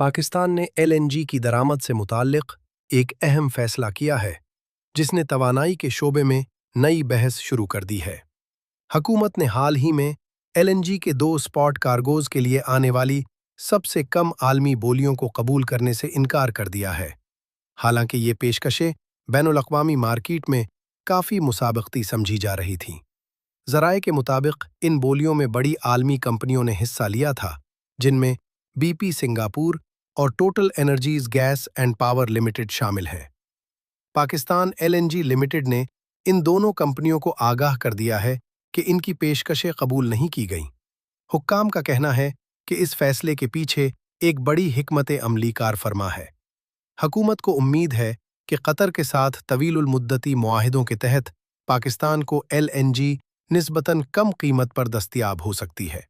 पाकिस्तान ने एलएनजी की दरामद से मुताल्लिक एक अहम फैसला किया है, जिसने तवानाई के शोबे में नई बहस शुरू कर दी है। हुकूमत ने हाल ही में एलएनजी के 2 स्पॉट कार्गोज के लिए आने वाली सबसे कम आलमी बोलियों को कबूल करने से इनकार कर दिया है। हालांकि ये पेशकशें बैनुल-अक़वामी मार्केट में काफ़ी मुसाबकती समझी जा रही थीं। ज़राए के मुताबिक इन बोलियों में बड़ी आलमी कंपनियों ने हिस्सा लिया था, जिनमें BP सिंगापुर और total energies gas and power limited शामिल हैं। पाकिस्तान एलएनजी लिमिटेड ने इन दोनों कंपनियों को आगाह कर दिया है कि इनकी पेशकशें कबूल नहीं की गईं। हुक्काम का कहना है कि इस फैसले के पीछे एक बड़ी हिकमत अमली कार फरमा है। हुकूमत को उम्मीद है कि कतर के साथ तवीलुल मुद्दती मुआहिदों के तहत पाकिस्तान को एलएनजी निस्बतन कम कीमत पर दस्तयाब हो सकती है।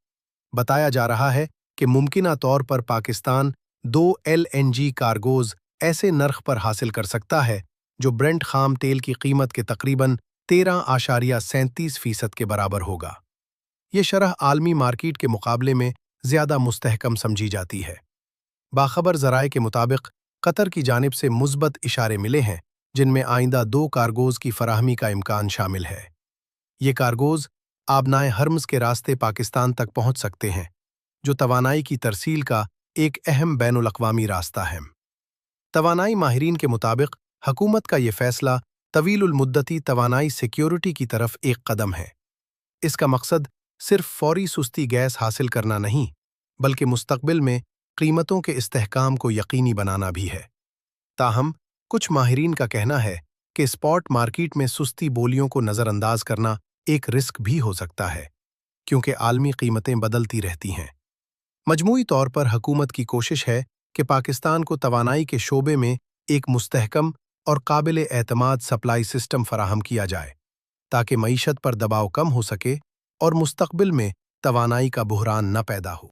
बताया जा रहा है कि मुमकिना तौर पर पाकिस्तान 2 एलएनजी कार्गोज ऐसे नर्ख पर हासिल कर सकता है जो ब्रेंट खाम तेल की कीमत के तकरीबन 13.37% के बराबर होगा। ये शरह आलमी मार्केट के मुकाबले में ज़्यादा मुस्तहकम समझी जाती है। बाखबर ज़राए के मुताबिक कतर की जानिब से मुस्बत इशारे मिले हैं, जिनमें आइंदा 2 कार्गोज की फराहमी का इम्कान शामिल है। ये कार्गोज आबनाए हर्मज़ के रास्ते पाकिस्तान तक पहुंच सकते हैं, जो तवानाई की तरसील का एक अहम बैनुल-अक़वामी रास्ता है। तवानाई माहिरीन के मुताबिक हुकूमत का ये फैसला तवीलुल मुद्दती तवानाई सिक्योरिटी की तरफ एक कदम है। इसका मकसद सिर्फ फौरी सुस्ती गैस हासिल करना नहीं, बल्कि मुस्तक़बिल में कीमतों के इस्तेहकाम को यकीनी बनाना भी है। ताहम कुछ माहिरीन का कहना है कि स्पॉट मार्केट में सुस्ती बोलियों को नज़रअंदाज करना एक रिस्क भी हो सकता है, क्योंकि आलमी कीमतें बदलती रहती हैं। मजमूई तौर पर हुकूमत की कोशिश है कि पाकिस्तान को तवानाई के शोबे में एक मुस्तहकम और काबिल एतमाद सप्लाई सिस्टम फराहम किया जाए, ताकि मईशत पर दबाव कम हो सके और मुस्तक़बिल में तवानाई का बुहरान न पैदा हो।